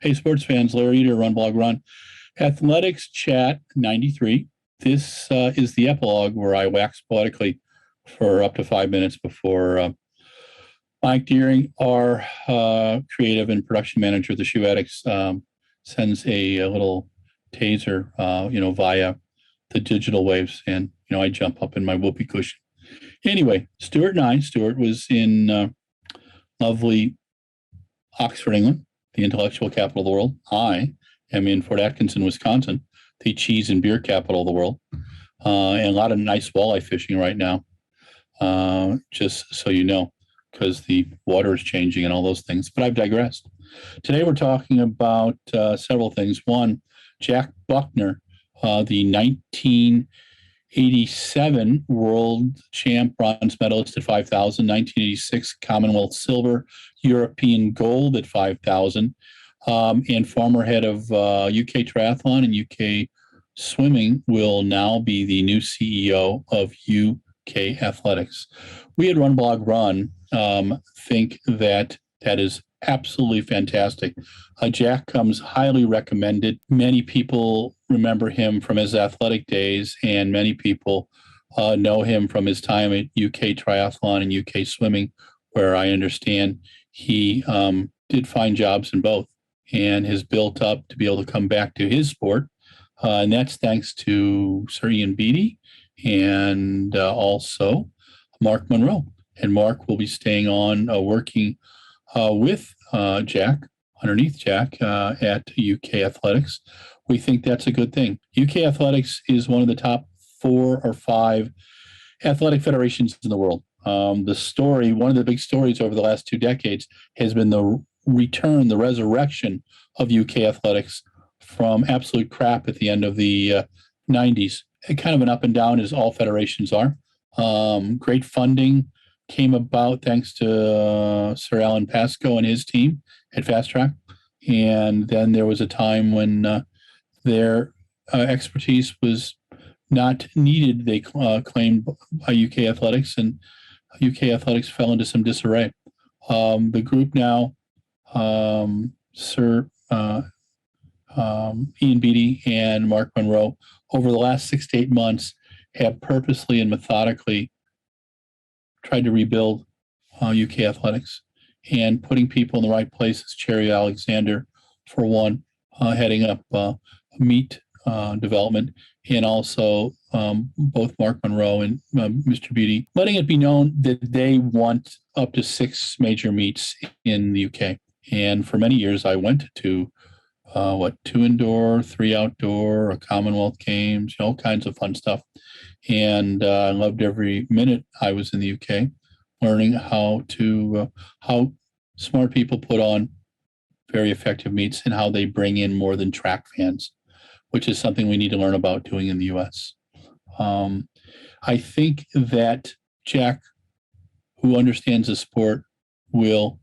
Hey, sports fans, Larry Eater, RunBlogRun. Athletics Chat 93. This is the epilogue where I wax poetically for up to 5 minutes before Mike Deering, our creative and production manager of the Shoe Addicts, sends a little taser, via the digital waves. And, I jump up in my whoopee cushion. Anyway, Stuart was in lovely Oxford, England, the intellectual capital of the world. I am in Fort Atkinson, Wisconsin, the cheese and beer capital of the world, and a lot of nice walleye fishing right now, just so you know, because the water is changing and all those things. But I've digressed. Today we're talking about several things. One, Jack Buckner, the 1987 world champ, bronze medalist at 5,000, 1986 Commonwealth silver, European gold at 5,000, and former head of UK Triathlon and UK Swimming, will now be the new CEO of UK Athletics. We at RunBlogRun think that is absolutely fantastic. Jack comes highly recommended. Many people remember him from his athletic days, and many people know him from his time at UK Triathlon and UK Swimming, where I understand he did find jobs in both and has built up to be able to come back to his sport. And that's thanks to Sir Ian Beattie and also Mark Monroe. And Mark will be staying on working with Jack, underneath Jack, at UK Athletics. We think that's a good thing. UK Athletics is one of the top 4 or 5 athletic federations in the world. One of the big stories over the last 2 decades has been the resurrection of UK Athletics from absolute crap at the end of the 90s. And kind of an up and down, as all federations are. Great funding came about thanks to Sir Alan Pascoe and his team at Fast Track. And then there was a time when their expertise was not needed, they claimed, by UK Athletics, and UK Athletics fell into some disarray. The group now, Sir Ian Beattie and Mark Monroe, over the last 6 to 8 months, have purposely and methodically tried to rebuild UK Athletics and putting people in the right places. Cherry Alexander, for one, heading up meat development, and also both Mark Monroe and Mr. Beattie, letting it be known that they want up to 6 major meets in the UK. And for many years, I went to 2 indoor, 3 outdoor, a Commonwealth Games, all kinds of fun stuff. And I loved every minute I was in the UK, learning how smart people put on very effective meets and how they bring in more than track fans, which is something we need to learn about doing in the US. I think that Jack, who understands the sport, will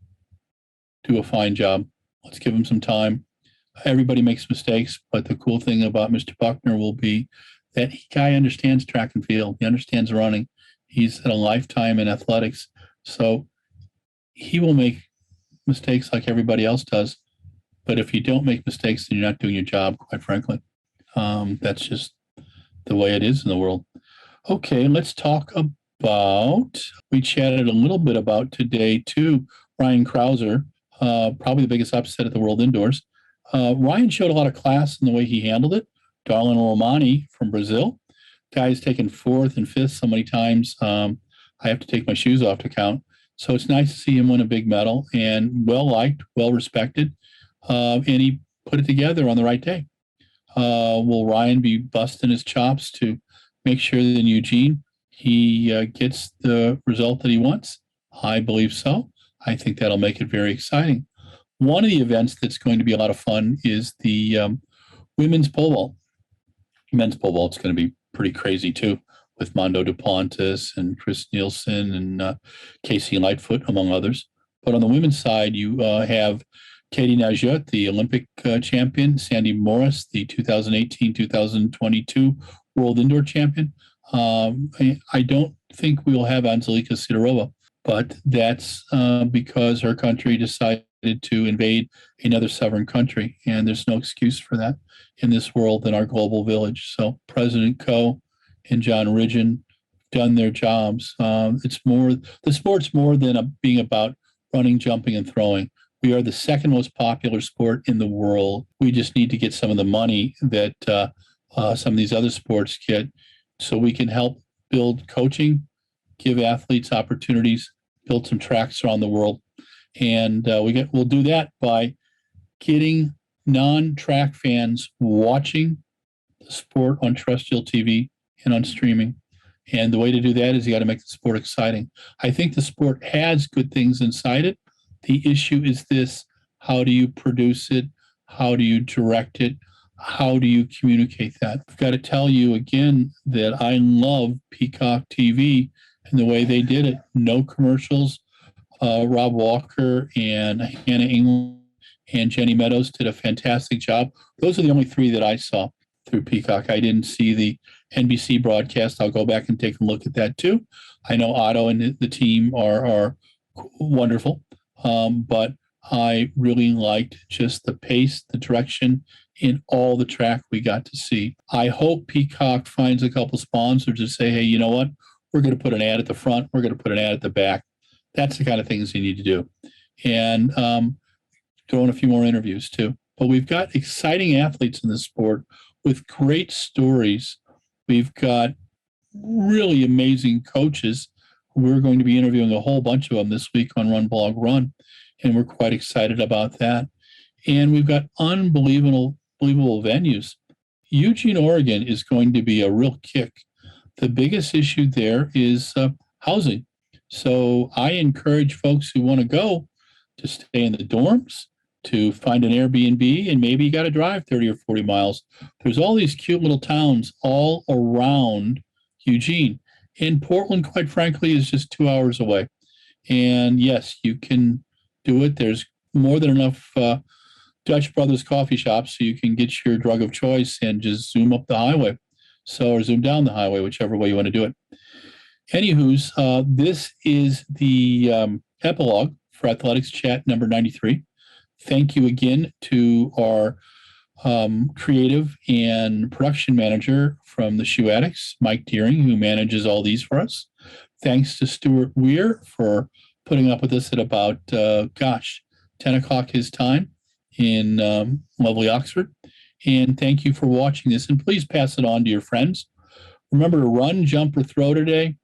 do a fine job. Let's give him some time. Everybody makes mistakes, but the cool thing about Mr. Buckner will be that guy understands track and field. He understands running. He's had a lifetime in athletics. So he will make mistakes like everybody else does. But if you don't make mistakes, then you're not doing your job, quite frankly. That's just the way it is in the world. Okay, let's talk about, we chatted a little bit about today too, Ryan Krauser, probably the biggest upset at the World Indoors. Ryan showed a lot of class in the way he handled it. Darlan Romani from Brazil, guy's taken 4th and 5th so many times. I have to take my shoes off to count. So it's nice to see him win a big medal, and well-liked, well-respected, and he put it together on the right day. Will Ryan be busting his chops to make sure that in Eugene he gets the result that he wants? I believe so. I think that'll make it very exciting. One of the events that's going to be a lot of fun is the women's pole vault. Men's pole vault's going to be pretty crazy too, with Mondo Duplantis and Chris Nielsen and Casey Lightfoot, among others. But on the women's side, you have Katie Najut, the Olympic champion, Sandy Morris, the 2018-2022 World Indoor Champion. I don't think we will have Anzelika Sidorova, but that's because her country decided to invade another sovereign country, and there's no excuse for that in this world, in our global village. So President Coe and John Ridgen done their jobs. It's more, the sport's more than being about running, jumping, and throwing. We are the second most popular sport in the world. We just need to get some of the money that some of these other sports get, so we can help build coaching, give athletes opportunities, build some tracks around the world. And we'll do that by getting non-track fans watching the sport on terrestrial TV and on streaming. And the way to do that is you got to make the sport exciting. I think the sport has good things inside it. The issue is this: how do you produce it? How do you direct it? How do you communicate that? I've got to tell you again that I love Peacock TV and the way they did it. No commercials. Rob Walker and Hannah England and Jenny Meadows did a fantastic job. Those are the only three that I saw through Peacock. I didn't see the NBC broadcast. I'll go back and take a look at that too. I know Otto and the team are wonderful, but I really liked just the pace, the direction, in all the track we got to see. I hope Peacock finds a couple sponsors to say, hey, you know what? We're going to put an ad at the front. We're going to put an ad at the back. That's the kind of things you need to do. And throw in a few more interviews too. But we've got exciting athletes in this sport with great stories. We've got really amazing coaches. We're going to be interviewing a whole bunch of them this week on RunBlogRun, and we're quite excited about that. And we've got unbelievable venues. Eugene, Oregon is going to be a real kick. The biggest issue there is housing. So I encourage folks who want to go to stay in the dorms, to find an Airbnb, and maybe you got to drive 30 or 40 miles. There's all these cute little towns all around Eugene. And Portland, quite frankly, is just 2 hours away. And yes, you can do it. There's more than enough Dutch Brothers coffee shops so you can get your drug of choice and just zoom up the highway. Or zoom down the highway, whichever way you want to do it. Anywho's, this is the epilogue for Athletics Chat number 93. Thank you again to our creative and production manager from the Shoe Addicts, Mike Deering, who manages all these for us. Thanks to Stuart Weir for putting up with us at about, 10 o'clock his time in lovely Oxford. And thank you for watching this. And please pass it on to your friends. Remember to run, jump, or throw today.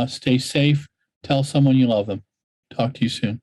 Stay safe. Tell someone you love them. Talk to you soon.